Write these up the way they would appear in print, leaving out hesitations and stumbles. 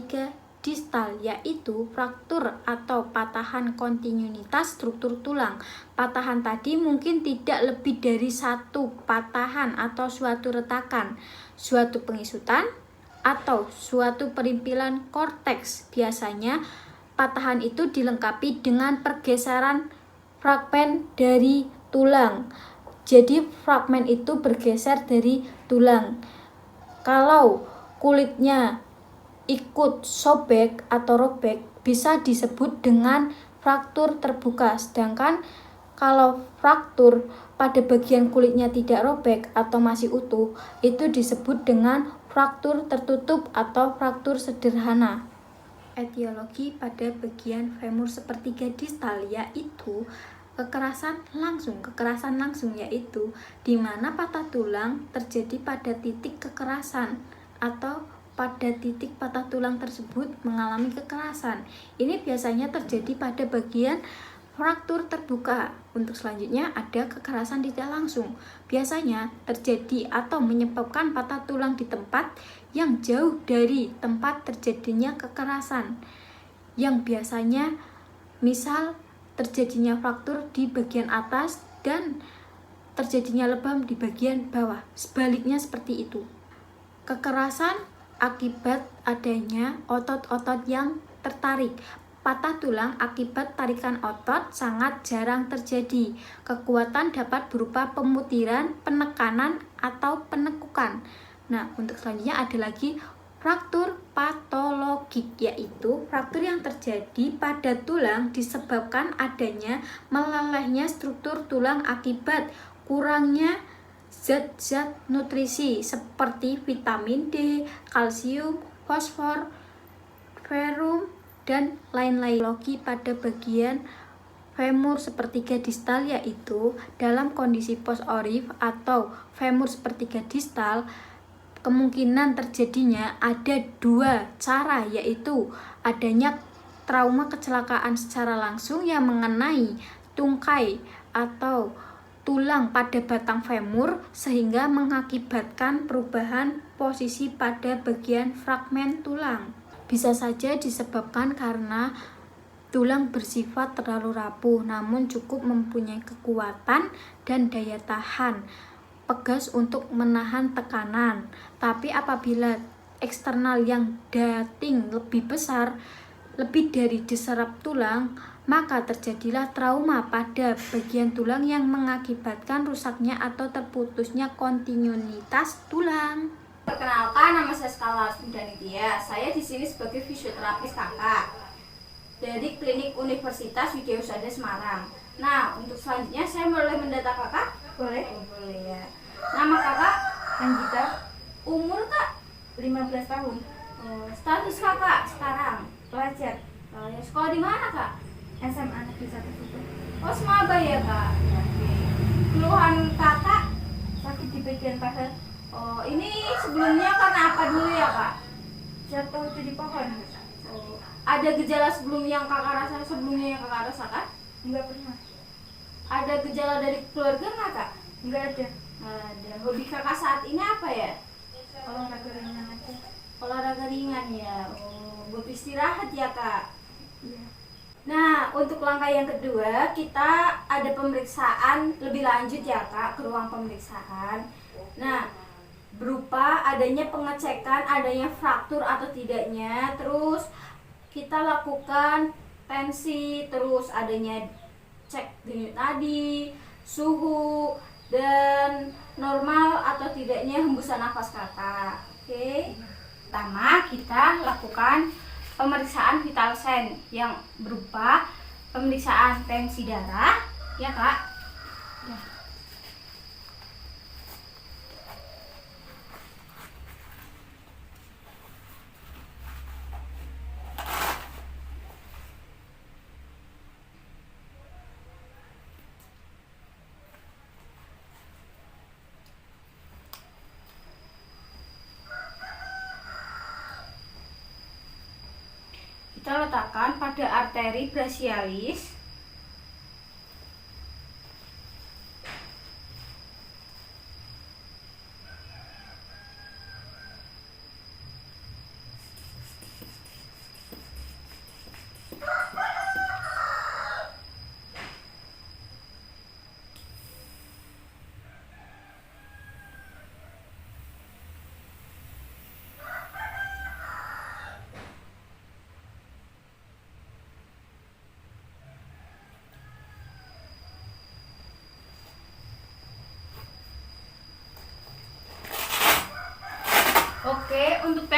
sepertiga distal, yaitu fraktur atau patahan kontinuitas struktur tulang. Patahan tadi mungkin tidak lebih dari satu patahan atau suatu retakan, suatu pengisutan, atau suatu perimpilan korteks. Biasanya patahan itu dilengkapi dengan pergeseran fragmen dari tulang. Jadi fragmen itu bergeser dari tulang. Kalau kulitnya ikut sobek atau robek, bisa disebut dengan fraktur terbuka. Sedangkan kalau fraktur pada bagian kulitnya tidak robek atau masih utuh, itu disebut dengan fraktur tertutup atau fraktur sederhana. Etiologi pada bagian femur sepertiga distal yaitu kekerasan langsung yaitu di mana patah tulang terjadi pada titik kekerasan atau pada titik patah tulang tersebut mengalami kekerasan. Ini biasanya terjadi pada bagian fraktur terbuka. Untuk selanjutnya ada kekerasan tidak langsung. Biasanya terjadi atau menyebabkan patah tulang di tempat yang jauh dari tempat terjadinya kekerasan. Yang biasanya misal terjadinya fraktur di bagian atas dan terjadinya lebam di bagian bawah. Sebaliknya seperti itu. Kekerasan akibat adanya otot-otot yang tertarik. Patah tulang akibat tarikan otot sangat jarang terjadi. Kekuatan dapat berupa pemutiran, penekanan, atau penekukan. Nah, untuk selanjutnya ada lagi fraktur patologik, yaitu fraktur yang terjadi pada tulang disebabkan adanya melelehnya struktur tulang akibat kurangnya zat-zat nutrisi seperti vitamin D, kalsium, fosfor, ferrum, dan lain-lain. Logi pada bagian femur sepertiga distal yaitu dalam kondisi post-orif atau femur sepertiga distal, kemungkinan terjadinya ada dua cara, yaitu adanya trauma kecelakaan secara langsung yang mengenai tungkai atau tulang pada batang femur sehingga mengakibatkan perubahan posisi pada bagian fragmen tulang. Bisa saja disebabkan karena tulang bersifat terlalu rapuh namun cukup mempunyai kekuatan dan daya tahan pegas untuk menahan tekanan. Tapi apabila eksternal yang dating lebih besar, lebih dari diserap tulang, maka terjadilah trauma pada bagian tulang yang mengakibatkan rusaknya atau terputusnya kontinuitas tulang. Perkenalkan, nama saya Skala Sundanitia. Saya di sini sebagai fisioterapis kakak dari Klinik Universitas Widyasada Semarang. Nah, untuk selanjutnya saya boleh mendata kakak? Boleh. Boleh ya. Nama kakak? Anggita, Umur kak? 15 tahun. Status kakak sekarang? Pelajar. Ya, sekolah di mana kak? SMA Negeri 1 Subang. Oh, Semaba ya kak. Oke. Keluhan kakak? Sakit di bagian paha. Oh, ini sebelumnya karena apa dulu ya kak? Jatuh itu di pohon. Oh, ada gejala sebelum yang kakak rasakan? Enggak pernah. Ada gejala dari keluarga nggak kak? Enggak ada. Ada. Hobi kakak saat ini apa ya? Olahraga ringan aja. Olahraga ringan ya. Oh, buat istirahat ya kak. Iya. Nah, untuk langkah yang kedua kita ada pemeriksaan lebih lanjut ya kak, ke ruang pemeriksaan. Nah, berupa adanya pengecekan adanya fraktur atau tidaknya, terus kita lakukan tensi, terus adanya cek denyut nadi, suhu, dan normal atau tidaknya hembusan nafas kakak. Oke. Pertama kita lakukan pemeriksaan vital sign yang berupa pemeriksaan tensi darah, ya kak. Ya. Kita letakkan pada arteri brachialis.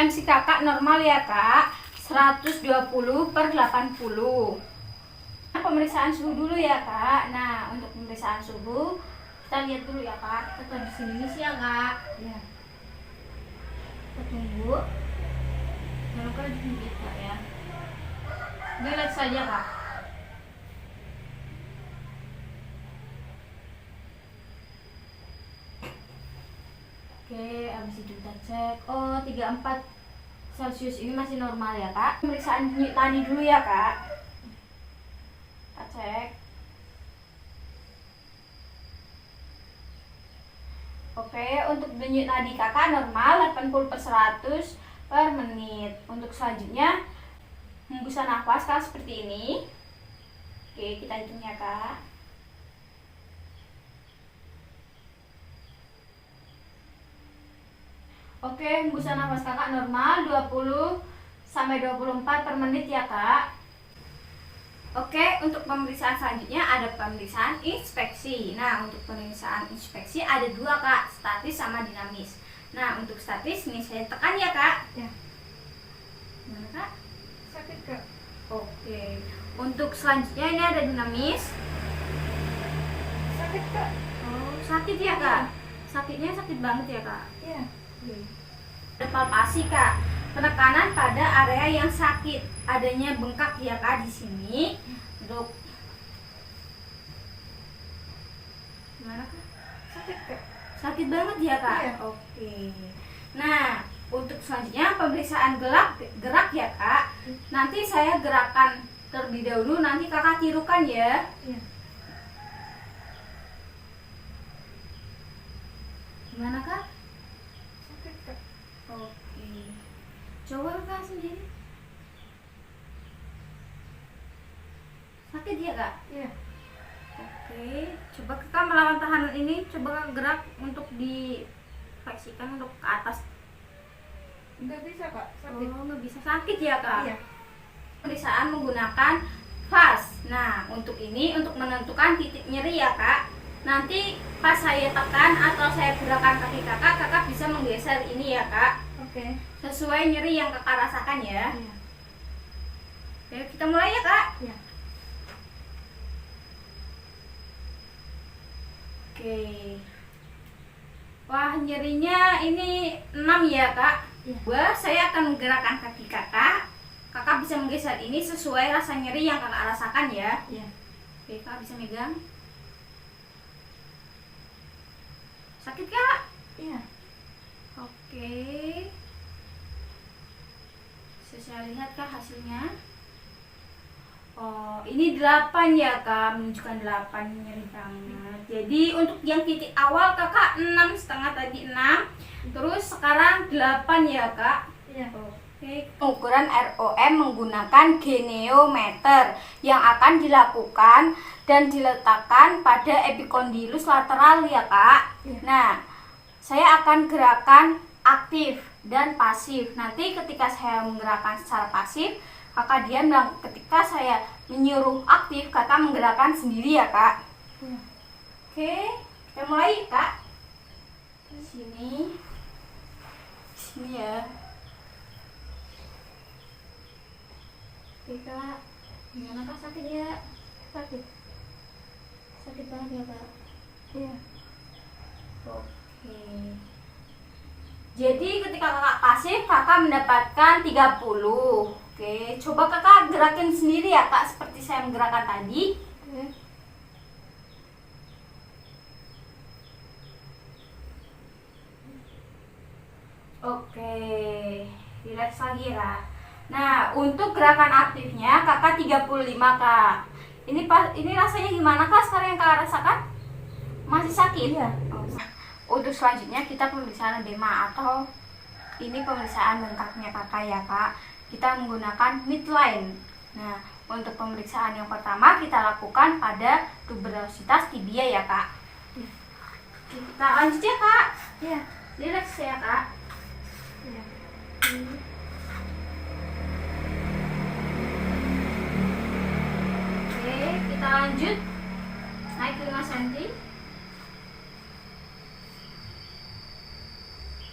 tensi kakak normal ya kak, 120/80. Nah, pemeriksaan suhu dulu ya kak. Nah, untuk pemeriksaan suhu kita lihat dulu ya kak. Kita di sini sih ya kak. Ya. Kita tunggu. Jangan lupa dihidupin kak ya. Lihat saja kak. Oke, habis itu kita cek. Oh, 34 Celcius ini masih normal ya kak. Pemeriksaan denyut nadi dulu ya kak. Kita cek. Oke, untuk denyut nadi kakak normal 80/100 per menit. Untuk selanjutnya hembusan nafas kak seperti ini. Oke, kita hitung ya kak. Oke, hembusan nafas kakak normal 20-24 per menit ya kak. Oke, untuk pemeriksaan selanjutnya ada pemeriksaan inspeksi. Nah, untuk pemeriksaan inspeksi ada dua kak, statis sama dinamis. Nah, untuk statis ini saya tekan ya kak. Ya. Gimana kak? Sakit kak. Oke, untuk selanjutnya ini ada dinamis. Sakit kak. Oh, sakit ya kak? Sakitnya sakit banget ya kak? Ya. Ada palpasi kak, penekanan pada area yang sakit, adanya bengkak ya kak di sini. Untuk gimana kak? Sakit kak. Sakit banget ya kak? Iya. Oke. Nah, untuk selanjutnya pemeriksaan gerak ya kak. Nanti saya gerakan terlebih dahulu, nanti kakak tirukan ya. Ya. Gimana kak? Sakit kak. Oke. Coba kakak sendiri. Sakit ya kak? Ya. Oke. Coba kakak melawan tahanan ini. Coba kakak gerak untuk difleksikan untuk ke atas. Nggak bisa kak. Sakit. Oh, nggak bisa, sakit ya kak? Iya. Pemeriksaan menggunakan vas. Nah, untuk ini untuk menentukan titik nyeri ya kak. Nanti pas saya tekan atau saya gerakan kaki kakak, kakak bisa menggeser ini ya kak. Oke. Sesuai nyeri yang kakak rasakan ya. Iya. Oke, kita mulai ya kak. Ya. Oke. Wah, nyerinya ini 6 ya kak. Iya. Wah, saya akan menggerakkan kaki kakak. Kakak bisa menggeser ini sesuai rasa nyeri yang kakak rasakan ya. Iya. Oke, kakak bisa megang. Sakit kak? Iya. Oke. Bisa saya lihat kak hasilnya? Oh, ini 8 ya kak, menunjukkan 8, nyeri banget. Jadi untuk yang titik awal kakak 6,5 tadi 6. Terus sekarang 8 ya kak. Iya. Oke. Pengukuran ROM menggunakan geniometer yang akan dilakukan dan diletakkan pada epikondylus lateral ya kak. Iya. Nah, saya akan gerakan aktif dan pasif. Nanti ketika saya menggerakkan secara pasif, kakak diam, dan ketika saya menyuruh aktif, kakak menggerakkan sendiri ya kak. Iya. Oke, kita mulai kak. Sini ya. Oke kak, gimana kak, sakit ya? Sakit. Sakit banget ya kak? Iya. Oke. Jadi ketika kakak pasif, kakak mendapatkan 30. Oke, coba kakak gerakin sendiri ya kak, seperti saya menggerakkan tadi. Oke. Oke, relax lagi ya. Nah, untuk gerakan aktifnya kakak 35 kak. Ini rasanya gimana kak sekarang yang kakak rasakan? Masih sakit? Iya. Oh. Untuk selanjutnya kita pemeriksaan edema atau ini pemeriksaan bengkaknya kakak ya kak. Kita menggunakan midline. Nah, untuk pemeriksaan yang pertama kita lakukan pada tuberositas tibia ya kak. Kita lanjut ya kak. Iya. Relax ya kak. Iya. Oke, kita lanjut. Naik 5 cm.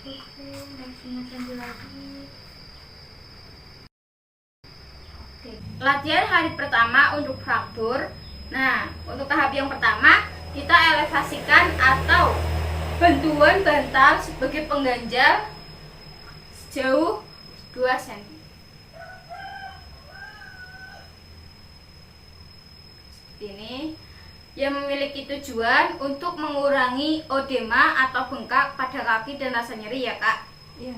Oke, naik 5 cm lagi. Latihan hari pertama untuk fraktur. Nah, untuk tahap yang pertama kita elevasikan atau bantuan bantal sebagai pengganjal sejauh 2 cm. Seperti ini, yang memiliki tujuan untuk mengurangi odema atau bengkak pada kaki dan rasa nyeri ya Kak. Iya.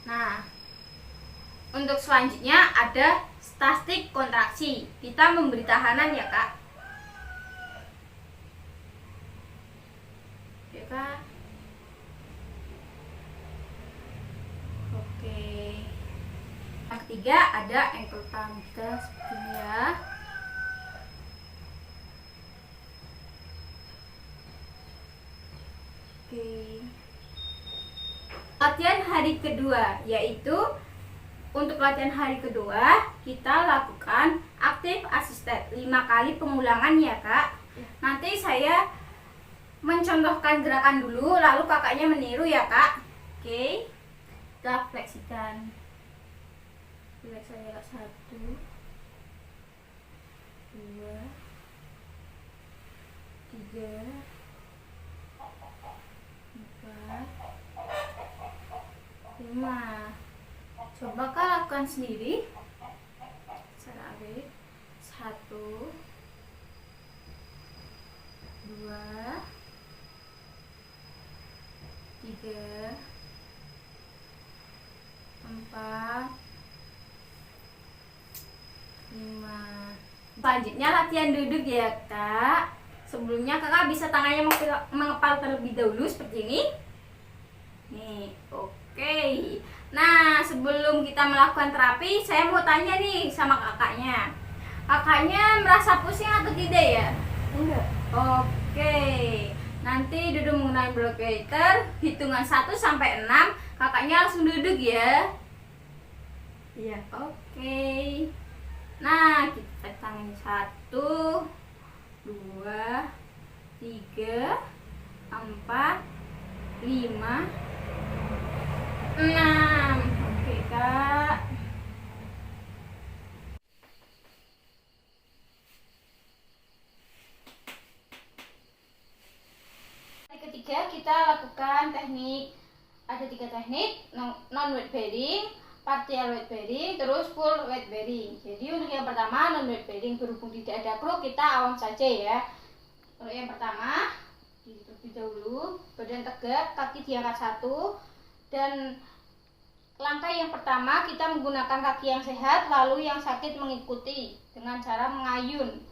Nah, untuk selanjutnya ada spastik kontraksi. Kita memberi tahanan ya Kak. Ya Kak. Oke. Yang ketiga ada ankle palm. Kita seperti ini ya. Oke. Latihan hari kedua yaitu untuk latihan hari kedua kita lakukan aktif assisted 5 kali pengulangan ya Kak. Nanti saya mencontohkan gerakan dulu lalu kakaknya meniru ya Kak. Oke. Kita fleksikan. Relax saya 1 2 3 4 5. Coba Kak lakukan sendiri. Secara awet. 1 2 3 4 5. Selanjutnya latihan duduk ya Kak. Sebelumnya Kakak bisa tangannya mengepal terlebih dahulu seperti ini. Nih, oke. Nah, sebelum kita melakukan terapi, saya mau tanya nih sama kakaknya. Kakaknya merasa pusing atau tidak ya? Enggak. Oke. Nanti duduk menggunakan block waiter, hitungan 1 sampai 6, kakaknya langsung duduk ya. Iya. Oke. Nah, kita tangan 1 2 3 4 5 6. Oke Kak. Hari ketiga kita lakukan teknik, ada 3 teknik, non weight bearing, partial weight bearing, terus full weight bearing. Jadi untuk yang pertama non weight bearing, berhubung tidak ada kruk kita awam saja ya. Untuk yang pertama terlebih dahulu badan tegak, kaki diangkat 1, dan langkah yang pertama kita menggunakan kaki yang sehat, lalu yang sakit mengikuti dengan cara mengayun.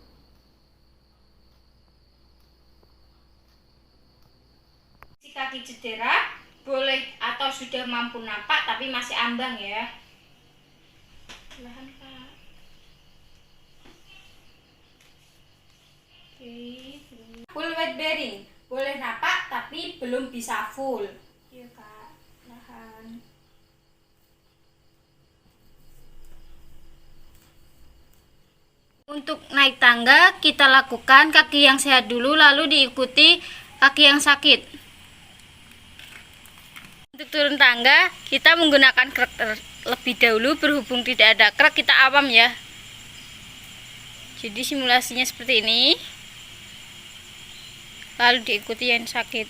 Si kaki cedera boleh atau sudah mampu napak tapi masih ambang ya. Perlahan Kak. Oke. Full weight bearing, boleh napak tapi belum bisa full. Iya Kak, perlahan. Untuk naik tangga kita lakukan kaki yang sehat dulu lalu diikuti kaki yang sakit. Untuk turun tangga kita menggunakan krek terlebih dahulu, berhubung tidak ada krek kita awam ya. Jadi simulasinya seperti ini. Lalu diikuti yang sakit.